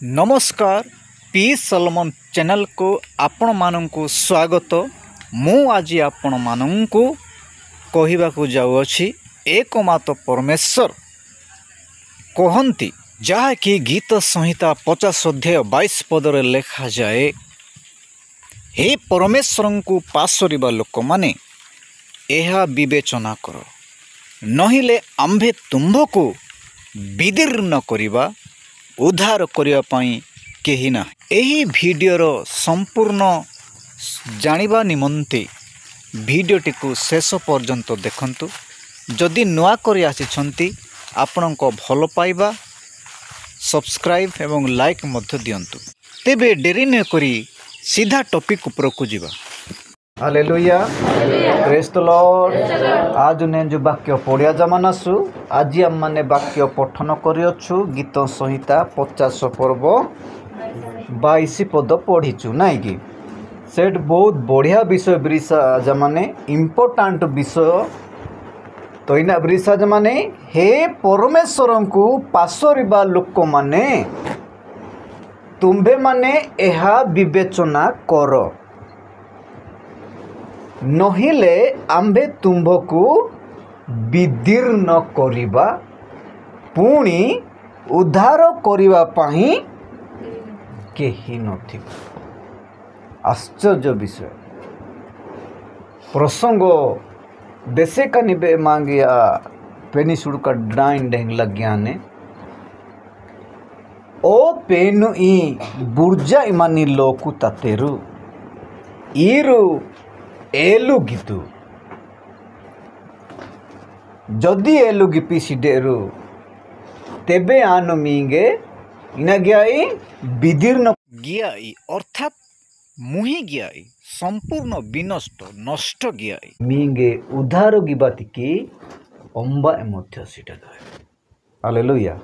नमस्कार P Salomon channel को आपण मानंकु स्वागत। मु आज आपण मानंकु कहिबाकु जाउअछि एकमात्र परमेश्वर कहंती जहा कि गीत संहिता 50 अध्याय 22 पदरे लेखा जाए, हे परमेश्वर को पासरिबा लोक माने एहा विवेचना कर, नहिले आम्भे तुम्भको विदीर्ण करिबा उद्धार करिया पई केही ना। एही भिडियोर संपूर्ण जानिबा निमंते भिडियोटी को शेष पर्यंत देखंतु। जदि नुआ करि आछिछंती आपणको भल पाइबा सब्सक्राइब एवं लाइक मध्य दियंतु। तेबे डेरी न करी सीधा टॉपिक ऊपर को जीवा। Hallelujah, praise the Lord. आज ने जो वाक्य पढ़िया जमानासु आज हम माने वाक्य पठन करियछु गीत संहिता 50 पर्व 22 पद पढ़ीचु नाई कि सेट बहुत बढ़िया विषय ब्रिसा जमाने इम्पोर्टेंट विषय तो इना ब्रिसा जमाने हे परमेश्वर को पासरिबा लोक माने तुम्भे माने एहा विवेचना कर, नहिले आम्भे तुम्भको विदीर्ण करिबा पुणी उद्धार करिबा पई केही नथिबा। आश्चर्य विषय प्रसंग देशे का निबे मांगिया पेनिसुड़ का डाइन डेंग लग्याने ओ पेनु ई बुर्जा इमानी लोकु ततेरु ईरु एलुगितु जदि एलुगिपि सिडेरु तेबे आनु मींगे इना गयाई विदीर्ण गयाई अर्थात मुहि गयाई संपूर्ण विनष्ट नष्ट गयाई मींगे उद्धार गिबाति की अंबा एमध्य सिटे दय। हालेलुया।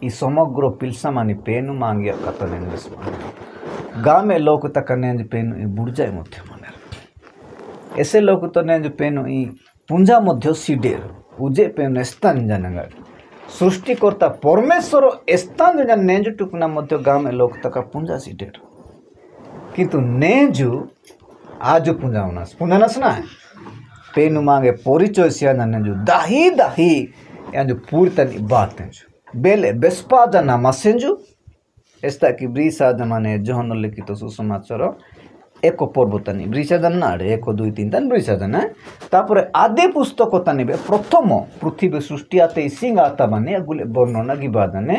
ई समग्र पिलसा मानी पेनु मांगिया कतने निस्मा गामे लोक तकने पेनु बुर्जा एमध्य माने ऐसे लोग तो ने जो पेनो ई पुंजा मध्य सिडेर उजे पेन स्थान जानगा सृष्टिकर्ता परमेश्वर स्थान जन नेजु टुकना मध्य गाम में लोग तक पुंजा सिडेर किंतु नेजु आज पुंजा नस ना पेनु मांगे परिचय सिया नेजु दाही दाही या जो पूर्तन बात है बेले बेस्पा जना मसेंजु एस्ता की ब्रीसा जमाने जोहन लिखित सुसमाचार एक पर्व तानी ब्रिसा जाना एक दुई तीन तान ब्रिसा जाना तापरे आदि पुस्तक तानी बे प्रथम पृथ्वी सृष्टि आते सिंह आता माने गुले वर्णना गिबा जाने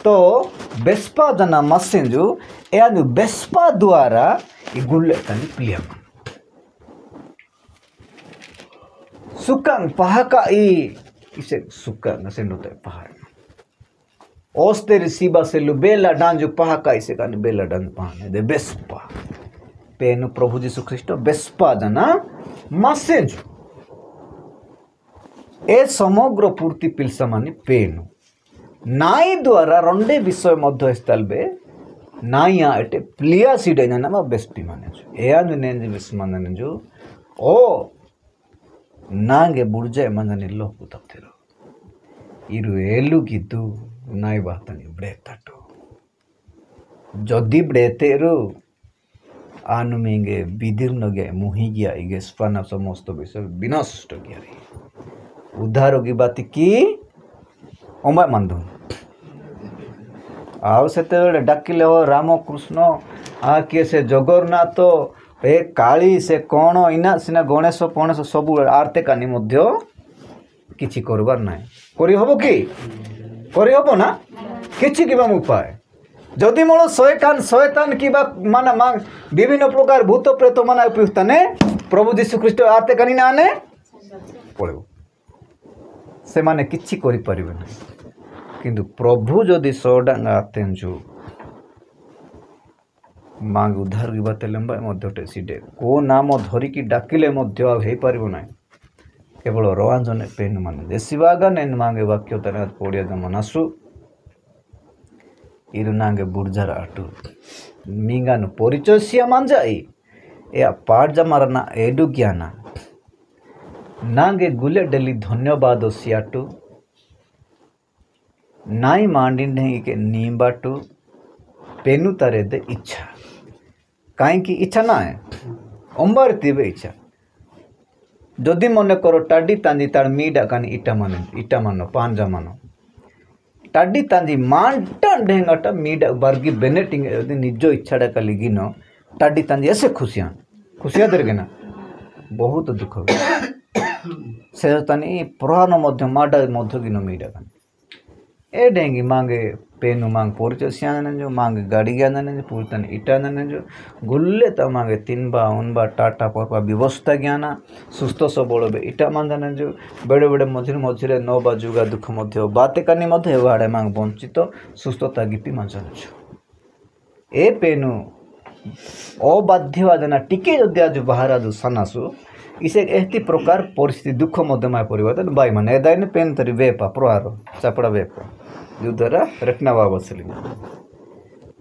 तो बेस्पा जना मसेंजु एनु बेस्पा द्वारा इ गुले तानी प्लिया सुकांग पहाका इसे सुकांग सेंडोते पहाड़ ओस्तेरी सीबा से लुबेला डांजु पहाका इसे कानी बेला डांज पहाने दे बेस्पा पेनु प्रभु जीशु ख्रीष्ट बेस्पा जना मसेंजु ए समग्र पूर्ति पिलसा मानी पेनु नाई द्वारा रंडे विषय मध्य स्थलबे नाइया एटे प्लिया सीडे जना मा बेस्पी मानेजु एया नेंज विस मानेजु ओ नांगे बुर्जे माने लोकु ततेरो इरु एलु गिदु नाई बातनी ब्रेताटो जदि ब्रेतेरु आनुमेंगे विदीर्ण गया मुहि गया इगे स्पाना समस्त विषय विनष्ट गया उद्धार की बात की अमय मंदु आउ सेते डाकिले हो राम कृष्ण आ के से जगन्नाथ ए काली से कौन इना सिना गणेश पणेश सब आरते कानी मध्य किछि करबार नाही करि हबो कि करि हबो ना किछि किबा उपाय जदि मोर शयतान की माना मांग विभिन्न प्रकार भूत प्रेत माना उपयुक्तने प्रभु जीशु ख्रीष्ट आते कनी नाने पड़ो से माने किछि करि परिबे ना किंतु प्रभु जदि सडांगा आतेंजु मांग उद्धार की बात लंबा मध्य सिडे को नाम धरी की डाकिले मध्य हे परिबो ना केवल रवांजने पेन माने देसिवागा नेन मांगे वाक्य तने पड़िया जमानासु इरुनांगे बुर्जार आटू मींगानु परिचय सिया मांजाई या पाठ जमारना एडु ज्ञाना नांगे गुले डेली धन्यवाद सियाटू नाई मांडी ढेंगी के नी बाटू पेनु तारे दे इच्छा कहीं इच्छा ना है अंबार तीबे इच्छा जदि मन कर टाडी तांदी तार मीडा कानी इटा मानो पांजा मानो टाडी तांदी मांटा ढेंगाटा मीडा बार्गी बेनेटिंग निजो इच्छाटा कली गिनो टाडी तांदी ऐसे खुशियां दरगे ना बहुत दुख से तानी पुरानो मध्य माडा मध्य गिनो मीडा कानी ए डेंगी मांगे पेनु मांग पोरचो सियाने जो मांगे गाड़ी ज्ञान जो पूरतन इटा जो गुल्ले त मांगे तिनबा उनबा टाटा परपा व्यवस्था ज्ञान सुस्थ सबल बे इटा मांदाने जो बड़े बड़े मझिरे मझिरे नौबा जुगा दुख मध्य बाते कानी मध्य वाड़े मांग वंचित सुस्थता गिपी मांजान ए पेनु अबाध्यवादना टिके जदि आज बाहर आज सानासु इसे एहती प्रकार परिस्थिति दुख मध्यमय परिवर्तन बाई माने दाइने पेन तरी वेपा प्रहार चापड़ा वेपा युद्धरा रखना बाबा सली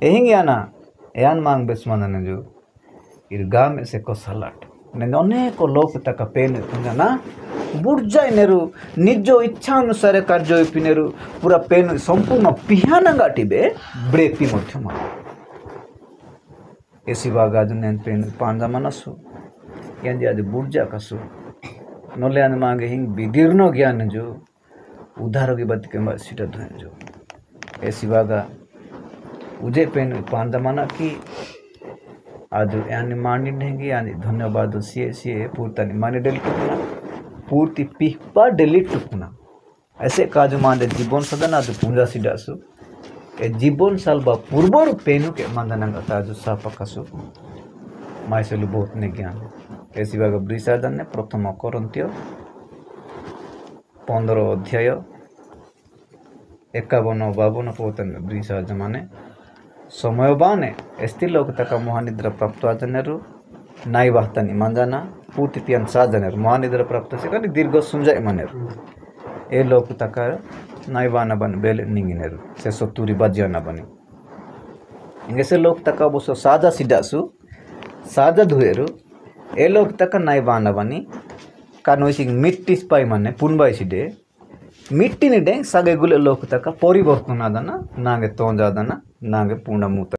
एहिंग याना यान मांग बेसमानने जो इर गाम में से को सलाट ने अनेक लोक तक पेन ना बुर्जाई नेरु निजो इच्छा अनुसार कार्य पिनेरु पूरा पेन संपूर्ण पिहाना गाटिबे ब्रेपी मध्यम एसी बागाज ने पेन पांजा मनसु यांदी आज बुर्जा कसु नले अन मांगे हिंग विदीर्ण ज्ञान जो उद्धार की बात के सीटा धुएं जो ऐसी बागा उजे पेन पांजा मना की आज यानी मानी ढेंगी यानी धन्यवाद सी पूर्ता मानी डेली टुकुना पूर्ति पिहपा डेली टुकुना ऐसे काज मांदे जीवन सदन आज पूंजा सिडासु ए जीवन साल बा पूर्वर पेनु के मांदना ताजु सापकासु माइसेलु बहुत ने ज्ञान ऐसी बागा ब्रिसादन ने प्रथम करंत्य 15 अध्याय 51-52 पोतन ब्रिसाद माने समयबाने एस्ति लोक तक महानिद्रा प्राप्त आजनेरु नाई वाहतानी मांजाना पूर्ति पियन साजनेरु महानिद्रा प्राप्त से कनी दीर्घ सुंजाय मनेरु ए लोक तक नाई वाना बन बेल निंगिनेरु से सतुरी बाजियाना बनी इंगे से लोक तक बसो साजा सिडासु साजा धुएरु ए लोक तक नाई वाना बनी कानोइसी मिट्टी स्पाई माने पुनबाई सिडे मिट्टी ने डेंग सागे गुले लोक तक परिवर्तन आदना नागे तोंजा आदना नागे पूर्ण मूत